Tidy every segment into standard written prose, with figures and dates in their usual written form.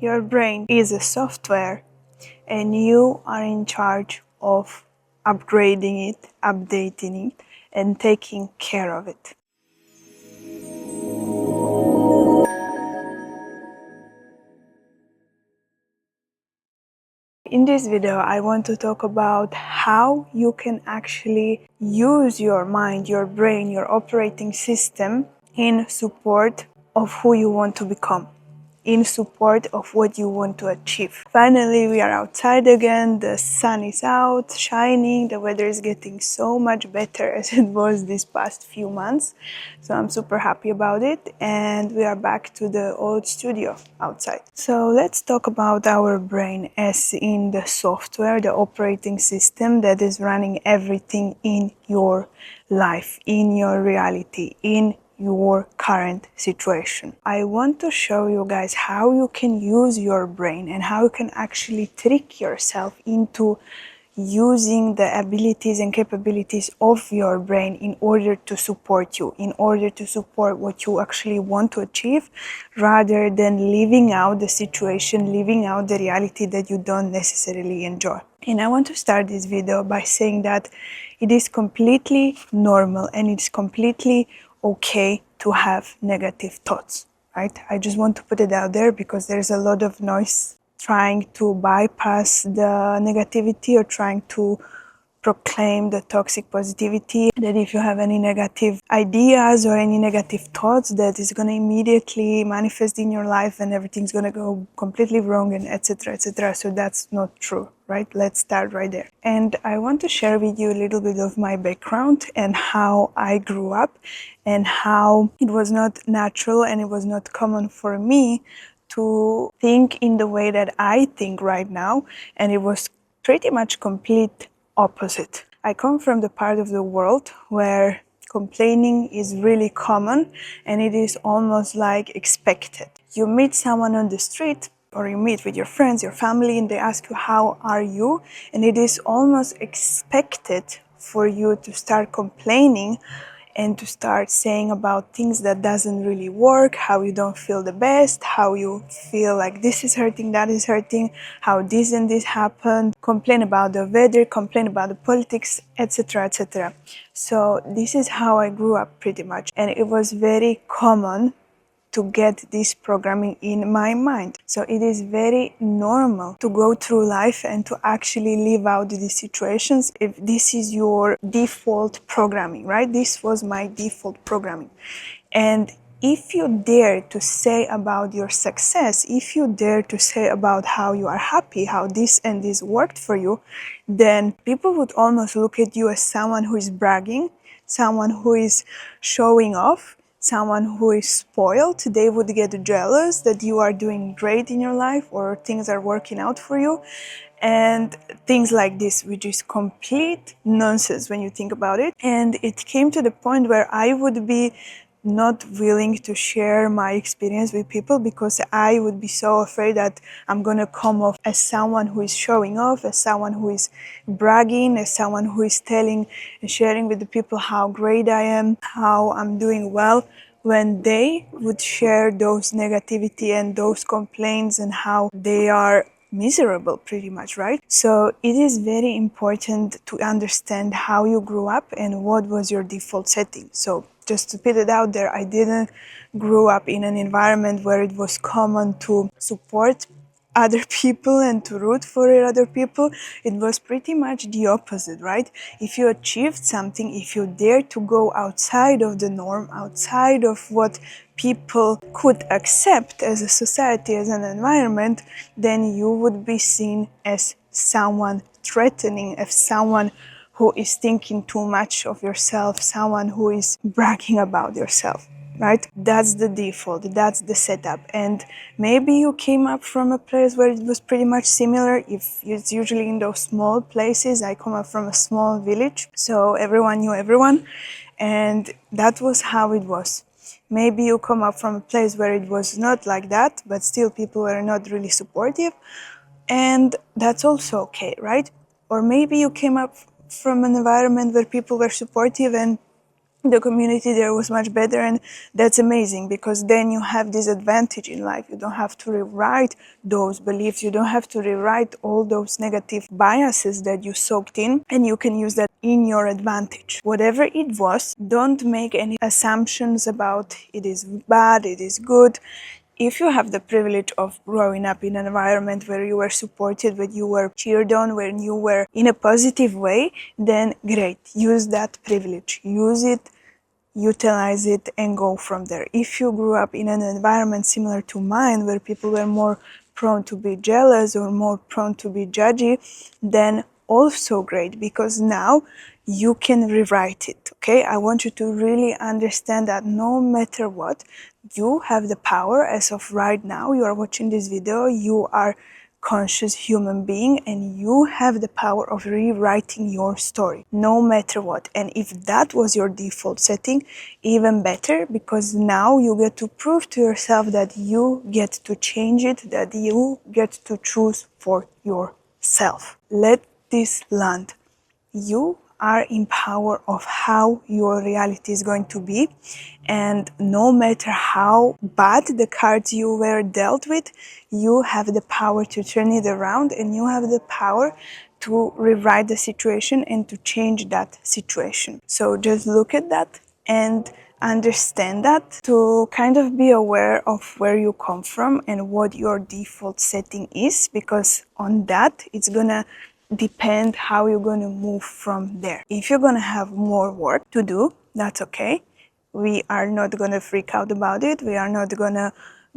Your brain is a software and you are in charge of upgrading it, updating it, and taking care of it. In this video, I want to talk about how you can actually use your mind, your brain, your operating system in support of who you want to become, in support of what you want to achieve. Finally, we are outside again. The sun is out, shining. The weather is getting so much better as it was these past few months. So I'm super happy about it. And we are back to the old studio outside. So let's talk about our brain as in the software, the operating system that is running everything in your life, in your reality, in your current situation. I want to show you guys how you can use your brain and how you can actually trick yourself into using the abilities and capabilities of your brain in order to support you, in order to support what you actually want to achieve, rather than living out the situation, living out the reality that you don't necessarily enjoy. And I want to start this video by saying that it is completely normal and it's completely okay to have negative thoughts, right? I just want to put it out there because there's a lot of noise trying to bypass the negativity or trying to proclaim the toxic positivity, that if you have any negative ideas or any negative thoughts, that is going to immediately manifest in your life and everything's going to go completely wrong and etc. etc. So that's not true, right? Let's start right there. And I want to share with you a little bit of my background and how I grew up and how it was not natural and it was not common for me to think in the way that I think right now, and it was pretty much complete opposite. I come from the part of the world where complaining is really common and it is almost like expected. You meet someone on the street or you meet with your friends, your family, and they ask you, how are you? And it is almost expected for you to start complaining and to start saying about things that doesn't really work, how you don't feel the best, how you feel like this is hurting, that is hurting, how this and this happened, complain about the weather, complain about the politics, etc., etc. So this is how I grew up pretty much, and it was very common to get this programming in my mind. So it is very normal to go through life and to actually live out these situations if this is your default programming, right? This was my default programming. And if you dare to say about your success, if you dare to say about how you are happy, how this and this worked for you, then people would almost look at you as someone who is bragging, someone who is showing off, someone who is spoiled. They would get jealous that you are doing great in your life or things are working out for you, and things like this, which is complete nonsense when you think about it. And it came to the point where I would be not willing to share my experience with people because I would be so afraid that I'm gonna come off as someone who is showing off, as someone who is bragging, as someone who is telling and sharing with the people how great I am, how I'm doing well, when they would share those negativity and those complaints and how they are miserable pretty much, right? So it is very important to understand how you grew up and what was your default setting. So just to put it out there, I didn't grow up in an environment where it was common to support other people and to root for other people. It was pretty much the opposite, right? If you achieved something, if you dare to go outside of the norm, outside of what people could accept as a society, as an environment, then you would be seen as someone threatening, as someone who is thinking too much of yourself, someone who is bragging about yourself, right? That's the default, that's the setup. And maybe you came up from a place where it was pretty much similar. If it's usually in those small places, I come up from a small village, so everyone knew everyone, and that was how it was. Maybe you come up from a place where it was not like that, but still people were not really supportive, and that's also okay, right? Or maybe you came up from an environment where people were supportive and the community there was much better, and that's amazing, because then you have this advantage in life. You don't have to rewrite those beliefs, you don't have to rewrite all those negative biases that you soaked in, and you can use that in your advantage. Whatever it was, don't make any assumptions about it is bad, it is good. If you have the privilege of growing up in an environment where you were supported, where you were cheered on, where you were in a positive way, then great. Use that privilege. Use it, utilize it, and go from there. If you grew up in an environment similar to mine, where people were more prone to be jealous or more prone to be judgy, then also great, because now you can rewrite it. Okay, I want you to really understand that no matter what, you have the power. As of right now, you are watching this video, you are conscious human being, and you have the power of rewriting your story no matter what. And if that was your default setting, even better, because now you get to prove to yourself that you get to change it, that you get to choose for yourself. Let this land. You are in power of how your reality is going to be, and no matter how bad the cards you were dealt with, you have the power to turn it around, and you have the power to rewrite the situation and to change that situation. So just look at that and understand that, to kind of be aware of where you come from and what your default setting is, because on that it's gonna depend how you're going to move from there. If you're going to have more work to do, that's okay. We are not going to freak out about it. We are not going to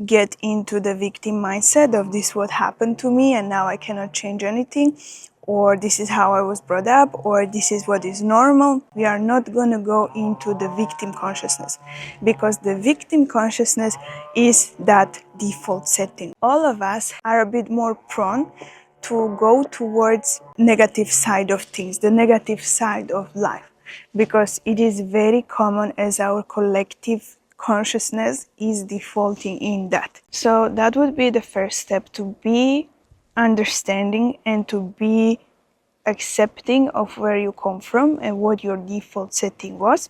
get into the victim mindset of this what happened to me and now I cannot change anything, or this is how I was brought up, or this is what is normal. We are not going to go into the victim consciousness, because the victim consciousness is that default setting. All of us are a bit more prone to go towards negative side of things, the negative side of life, because it is very common as our collective consciousness is defaulting in that. So that would be the first step, to be understanding and to be accepting of where you come from and what your default setting was,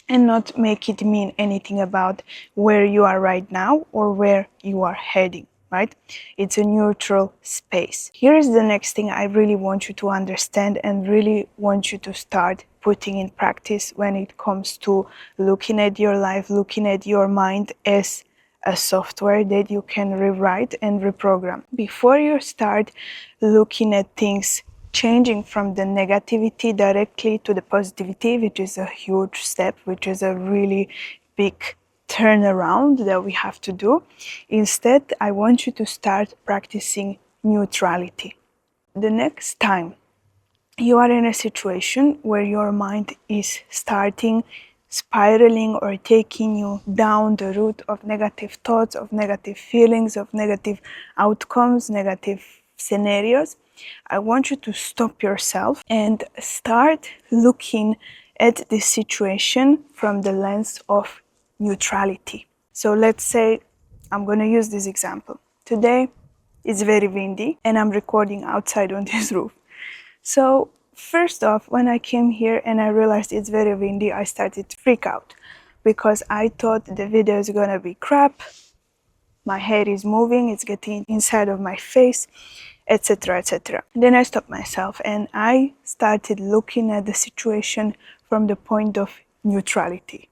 and not make it mean anything about where you are right now or where you are heading. Right? It's a neutral space. Here is the next thing I really want you to understand and really want you to start putting in practice when it comes to looking at your life, looking at your mind as a software that you can rewrite and reprogram. Before you start looking at things changing from the negativity directly to the positivity, which is a huge step, which is a really big turnaround that we have to do. Instead, I want you to start practicing neutrality. The next time you are in a situation where your mind is starting spiraling or taking you down the route of negative thoughts, of negative feelings, of negative outcomes, negative scenarios, I want you to stop yourself and start looking at this situation from the lens of neutrality. So let's say I'm going to use this example. Today it's very windy and I'm recording outside on this roof. So first off, when I came here and I realized it's very windy, I started to freak out because I thought the video is going to be crap. My hair is moving, it's getting inside of my face, etc., etc. Then I stopped myself and I started looking at the situation from the point of neutrality.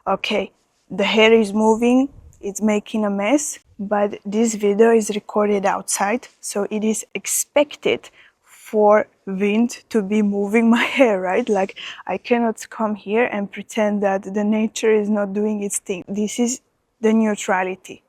Okay, the hair is moving, it's making a mess, but this video is recorded outside, so it is expected for wind to be moving my hair, right? Like, I cannot come here and pretend that the nature is not doing its thing. This is the neutrality.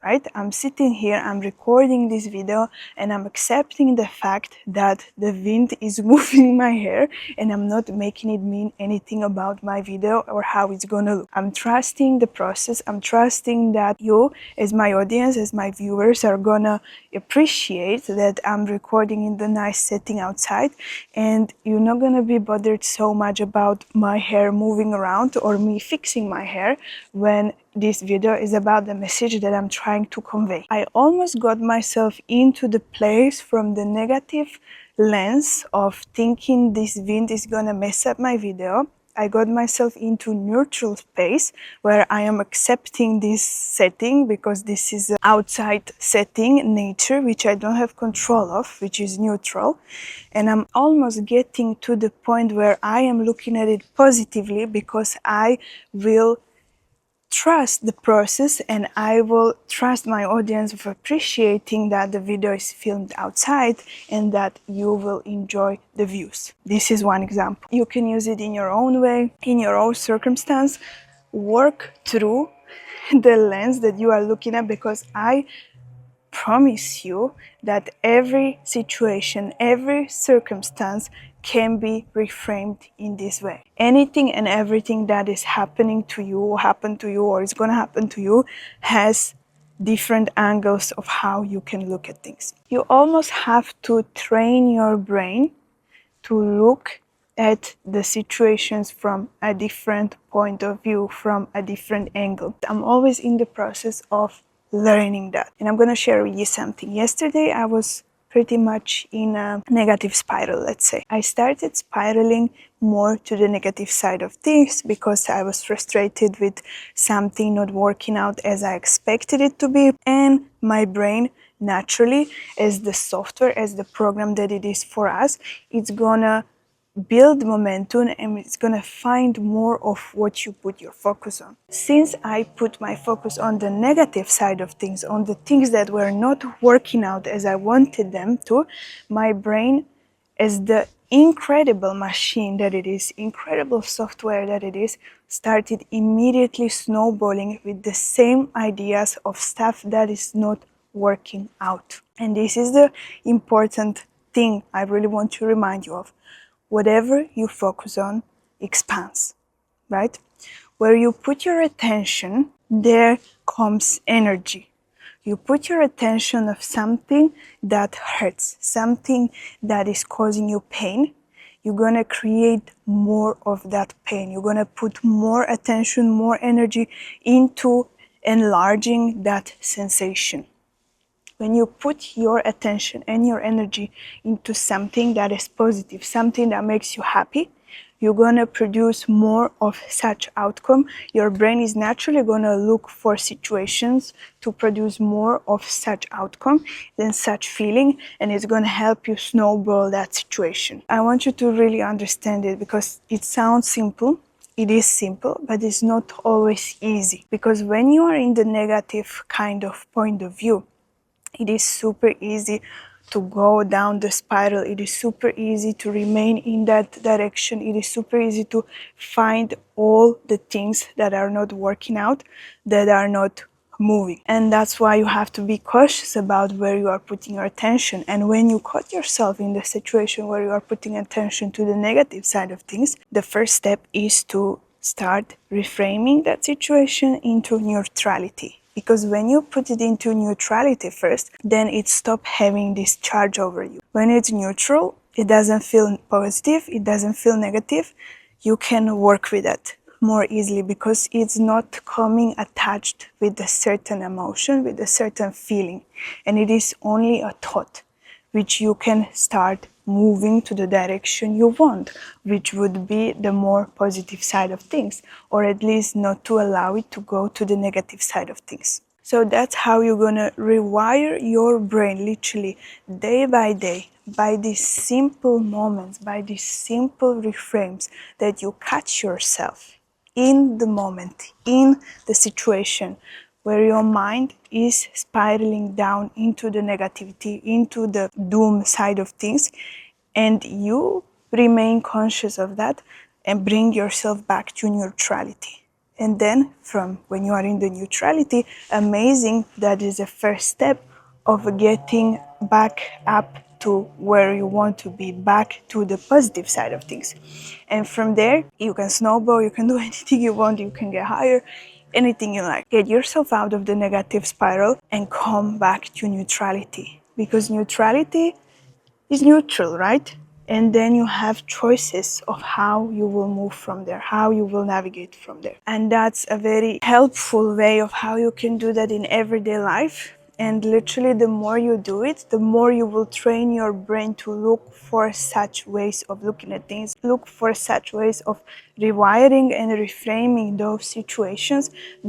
Right? I'm sitting here, I'm recording this video, and I'm accepting the fact that the wind is moving my hair, and I'm not making it mean anything about my video or how it's gonna look. I'm trusting the process. I'm trusting that you, as my audience, as my viewers, are gonna appreciate that I'm recording in the nice setting outside, and you're not gonna be bothered so much about my hair moving around or me fixing my hair when this video is about the message that I'm trying to convey. I almost got myself into the place from the negative lens of thinking this wind is gonna mess up my video, I got myself into neutral space where I am accepting this setting because this is an outside setting, nature, which I don't have control of, which is neutral. And I'm almost getting to the point where I am looking at it positively because I will trust the process and I will trust my audience of appreciating that the video is filmed outside and that you will enjoy the views. This is one example. You can use it in your own way, in your own circumstance. Work through the lens that you are looking at, because I promise you that every situation, every circumstance can be reframed in this way. Anything and everything that is happening to you, or happened to you, or is going to happen to you has different angles of how you can look at things. You almost have to train your brain to look at the situations from a different point of view, from a different angle. I'm always in the process of learning that. And I'm going to share with you something. Yesterday, I was pretty much in a negative spiral, let's say. I started spiraling more to the negative side of things because I was frustrated with something not working out as I expected it to be. And my brain, naturally, as the software, as the program that it is for us, it's gonna build momentum and it's gonna find more of what you put your focus on. Since I put my focus on the negative side of things, on the things that were not working out as I wanted them to, my brain, as the incredible machine that it is, incredible software that it is, started immediately snowballing with the same ideas of stuff that is not working out. And this is the important thing I really want to remind you of. Whatever you focus on expands, right? Where you put your attention, there comes energy. You put your attention on something that hurts, something that is causing you pain, you're gonna create more of that pain. You're gonna put more attention, more energy into enlarging that sensation. When you put your attention and your energy into something that is positive, something that makes you happy, you're gonna produce more of such outcome. Your brain is naturally gonna look for situations to produce more of such outcome than such feeling, and it's gonna help you snowball that situation. I want you to really understand it because it sounds simple. It is simple, but it's not always easy, because when you are in the negative kind of point of view, it is super easy to go down the spiral. It is super easy to remain in that direction. It is super easy to find all the things that are not working out, that are not moving. And that's why you have to be cautious about where you are putting your attention. And when you caught yourself in the situation where you are putting attention to the negative side of things, the first step is to start reframing that situation into neutrality. Because when you put it into neutrality first, then it stops having this charge over you. When it's neutral, it doesn't feel positive, it doesn't feel negative, you can work with it more easily because it's not coming attached with a certain emotion, with a certain feeling. And it is only a thought, which you can start moving to the direction you want, which would be the more positive side of things, or at least not to allow it to go to the negative side of things. So that's how you're gonna rewire your brain, literally day by day, by these simple moments, by these simple reframes that you catch yourself in the moment, in the situation where your mind is spiraling down into the negativity, into the doom side of things, and you remain conscious of that and bring yourself back to neutrality. And then from when you are in the neutrality, amazing, that is the first step of getting back up to where you want to be, back to the positive side of things. And from there, you can snowball, you can do anything you want, you can get higher, anything you like. Get yourself out of the negative spiral and come back to neutrality. Because neutrality is neutral, right? And then you have choices of how you will move from there, how you will navigate from there. And that's a very helpful way of how you can do that in everyday life. And literally, the more you do it, the more you will train your brain to look for such ways of looking at things, look for such ways of rewiring and reframing those situations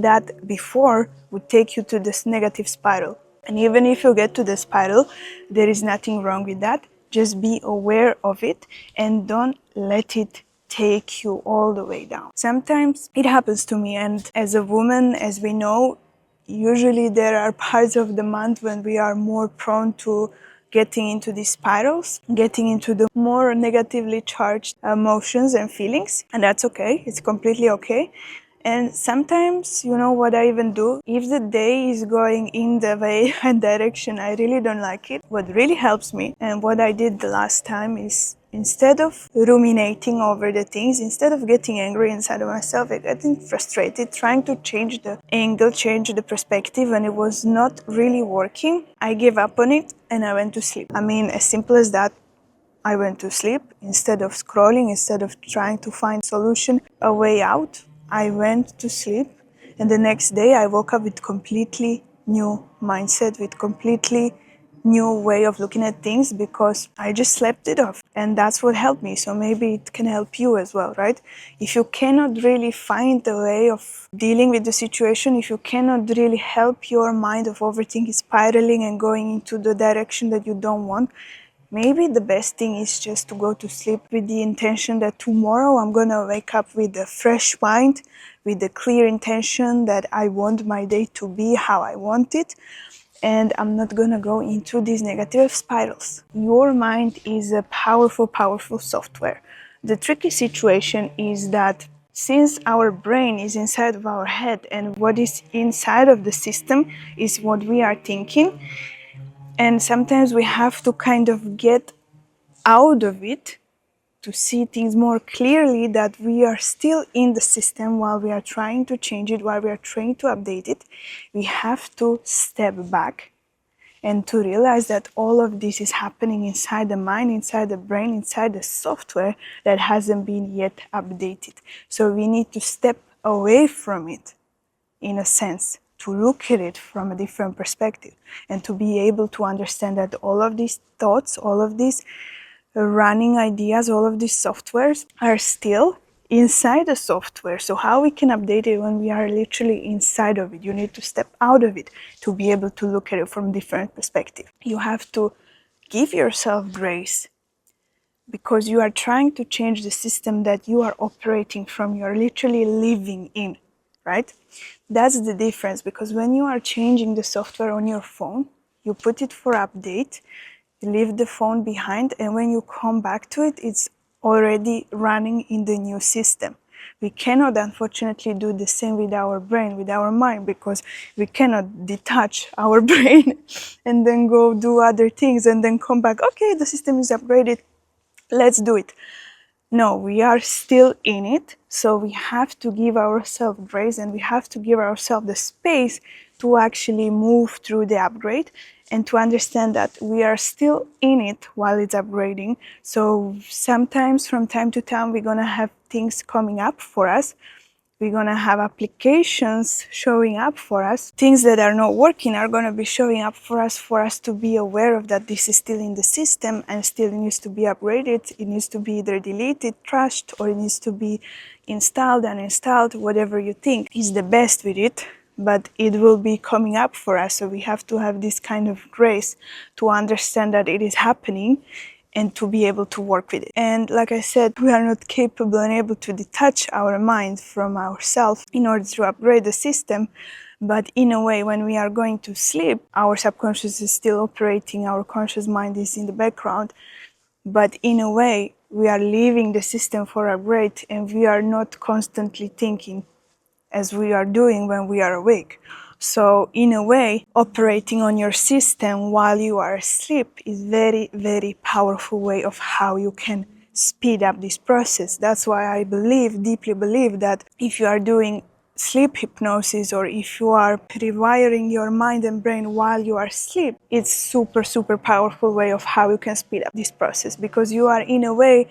that before would take you to this negative spiral. And even if you get to the spiral, there is nothing wrong with that. Just be aware of it and don't let it take you all the way down. Sometimes it happens to me, and as a woman, as we know, usually there are parts of the month when we are more prone to getting into these spirals, getting into the more negatively charged emotions and feelings. And that's okay, it's completely okay. And sometimes, you know what I even do? If the day is going in the way and direction I really don't like it, what really helps me, and what I did the last time, is instead of ruminating over the things, instead of getting angry inside of myself and getting frustrated, trying to change the angle, change the perspective, and it was not really working, I gave up on it and I went to sleep. I mean, as simple as that. I went to sleep. Instead of scrolling, instead of trying to find solution, a way out, I went to sleep. And the next day I woke up with completely new mindset, with completely new way of looking at things, because I just slept it off. And that's what helped me. So maybe it can help you as well, right? If you cannot really find a way of dealing with the situation, if you cannot really help your mind of overthinking spiraling and going into the direction that you don't want, maybe the best thing is just to go to sleep with the intention that tomorrow I'm gonna wake up with a fresh mind, with a clear intention that I want my day to be how I want it, and I'm not gonna go into these negative spirals. Your mind is a powerful, powerful software. The tricky situation is that since our brain is inside of our head and what is inside of the system is what we are thinking, and sometimes we have to kind of get out of it to see things more clearly, that we are still in the system while we are trying to change it, while we are trying to update it. We have to step back and to realize that all of this is happening inside the mind, inside the brain, inside the software that hasn't been yet updated. So we need to step away from it, in a sense, to look at it from a different perspective, and to be able to understand that all of these thoughts, all of these running ideas, all of these softwares are still inside the software. So how we can update it when we are literally inside of it? You need to step out of it to be able to look at it from a different perspective. You have to give yourself grace, because you are trying to change the system that you are operating from, you're literally living in, right? That's the difference, because when you are changing the software on your phone, you put it for update, you leave the phone behind, and when you come back to it, it's already running in the new system. We cannot, unfortunately, do the same with our brain, with our mind, because we cannot detach our brain and then go do other things and then come back, okay, the system is upgraded, let's do it. No, we are still in it, so we have to give ourselves grace, and we have to give ourselves the space to actually move through the upgrade and to understand that we are still in it while it's upgrading. So sometimes, from time to time, we're gonna have things coming up for us. We're gonna have applications showing up for us. Things that are not working are gonna be showing up for us to be aware of that this is still in the system and still needs to be upgraded. It needs to be either deleted, trashed, or it needs to be installed, uninstalled, whatever you think is the best with it. But it will be coming up for us, so we have to have this kind of grace to understand that it is happening and to be able to work with it. And like I said, we are not capable and able to detach our mind from ourselves in order to upgrade the system. But in a way, when we are going to sleep, our subconscious is still operating, our conscious mind is in the background. But in a way, we are leaving the system for upgrade, and we are not constantly thinking as we are doing when we are awake. So in a way, operating on your system while you are asleep is very, very powerful way of how you can speed up this process. That's why I believe, deeply believe, that if you are doing sleep hypnosis, or if you are rewiring your mind and brain while you are asleep, it's super, super powerful way of how you can speed up this process, because you are in a way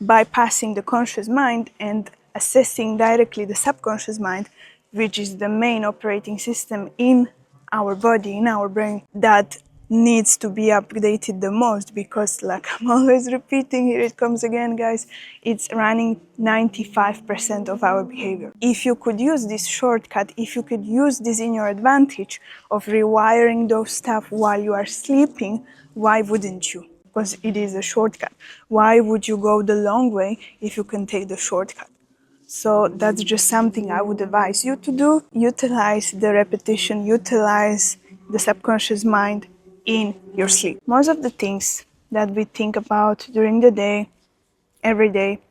bypassing the conscious mind and assessing directly the subconscious mind, which is the main operating system in our body, in our brain, that needs to be updated the most, because like I'm always repeating, here it comes again, guys, it's running 95% of our behavior. If you could use this shortcut, if you could use this in your advantage of rewiring those stuff while you are sleeping, why wouldn't you? Because it is a shortcut. Why would you go the long way if you can take the shortcut? So that's just something I would advise you to do. Utilize the repetition, utilize the subconscious mind in your sleep. Most of the things that we think about during the day, every day,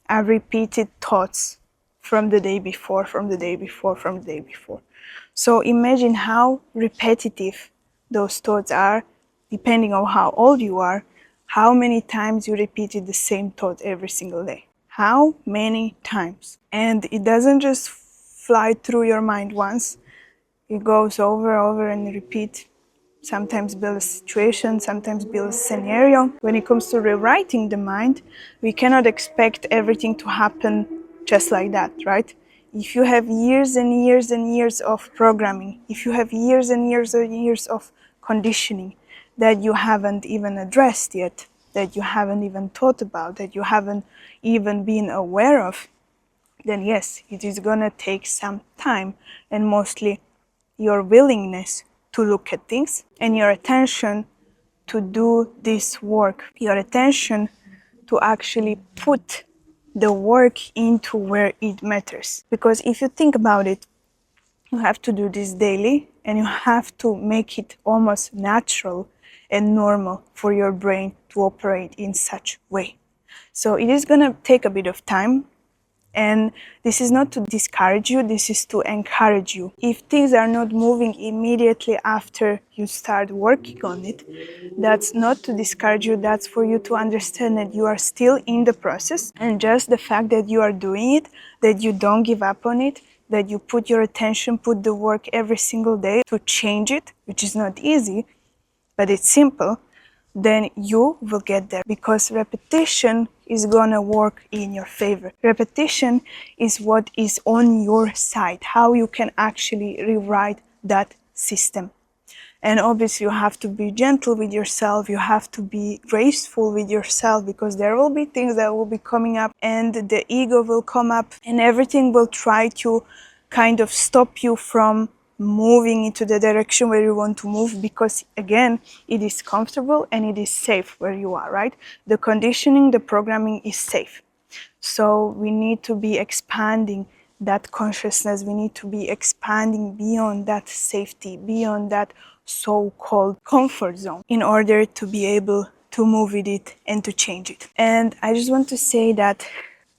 are repeated thoughts from the day before, from the day before, from the day before. So imagine how repetitive those thoughts are, depending on how old you are, how many times you repeated the same thought every single day. How many times? And it doesn't just fly through your mind once, it goes over and repeat. Sometimes build a situation, sometimes build a scenario. When it comes to rewriting the mind, we cannot expect everything to happen just like that, right? If you have years and years and years of programming, if you have years and years and years of conditioning that you haven't even addressed yet, that you haven't even thought about, that you haven't even been aware of, then yes, it is gonna take some time, and mostly your willingness to look at things and your attention to do this work, your attention to actually put the work into where it matters. Because if you think about it, you have to do this daily, and you have to make it almost natural and normal for your brain to operate in such way. So it is going to take a bit of time, and this is not to discourage you, this is to encourage you. If things are not moving immediately after you start working on it, that's not to discourage you, that's for you to understand that you are still in the process. And just the fact that you are doing it, that you don't give up on it, that you put your attention, put the work every single day to change it, which is not easy, but it's simple, then you will get there, because repetition is gonna work in your favor. Repetition is what is on your side, how you can actually rewrite that system. And obviously you have to be gentle with yourself, you have to be graceful with yourself, because there will be things that will be coming up, and the ego will come up, and everything will try to kind of stop you from moving into the direction where you want to move, because again, it is comfortable and it is safe where you are, right? The conditioning, the programming is safe. So we need to be expanding that consciousness, we need to be expanding beyond that safety, beyond that so-called comfort zone, in order to be able to move with it and to change it. And I just want to say that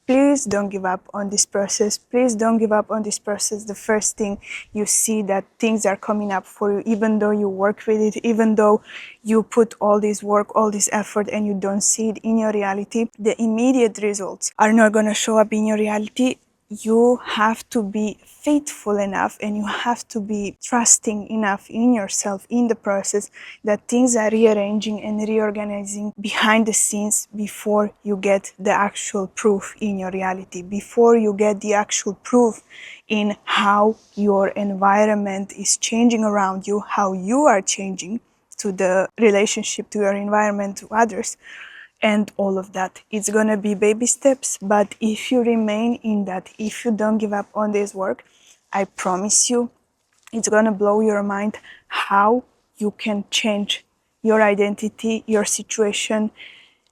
please don't give up on this process. Please don't give up on this process the first thing you see that things are coming up for you, even though you work with it, even though you put all this work, all this effort, and you don't see it in your reality. The immediate results are not going to show up in your reality. You have to be faithful enough, and you have to be trusting enough in yourself, in the process, that things are rearranging and reorganizing behind the scenes before you get the actual proof in your reality, before you get the actual proof in how your environment is changing around you, how you are changing to the relationship to your environment, to others. And all of that. It's gonna be baby steps, but if you remain in that, if you don't give up on this work, I promise you, it's gonna blow your mind how you can change your identity, your situation,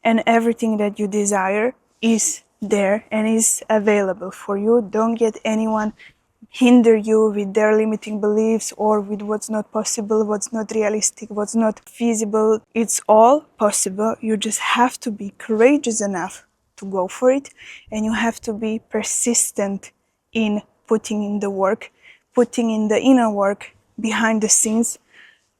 and everything that you desire is there and is available for you. Don't get anyone hinder you with their limiting beliefs or with what's not possible, what's not realistic, what's not feasible. It's all possible. You just have to be courageous enough to go for it, and you have to be persistent in putting in the work, putting in the inner work behind the scenes,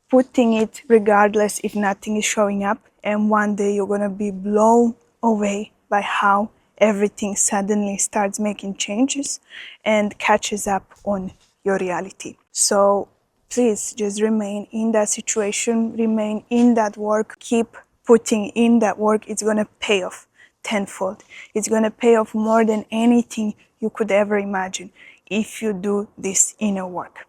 putting it regardless if nothing is showing up. And one day you're gonna be blown away by how everything suddenly starts making changes and catches up on your reality. So please just remain in that situation, remain in that work, keep putting in that work. It's gonna pay off tenfold. It's gonna pay off more than anything you could ever imagine if you do this inner work.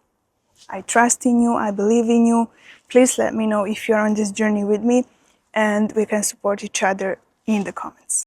I trust in you, I believe in you. Please let me know if you're on this journey with me, and we can support each other in the comments.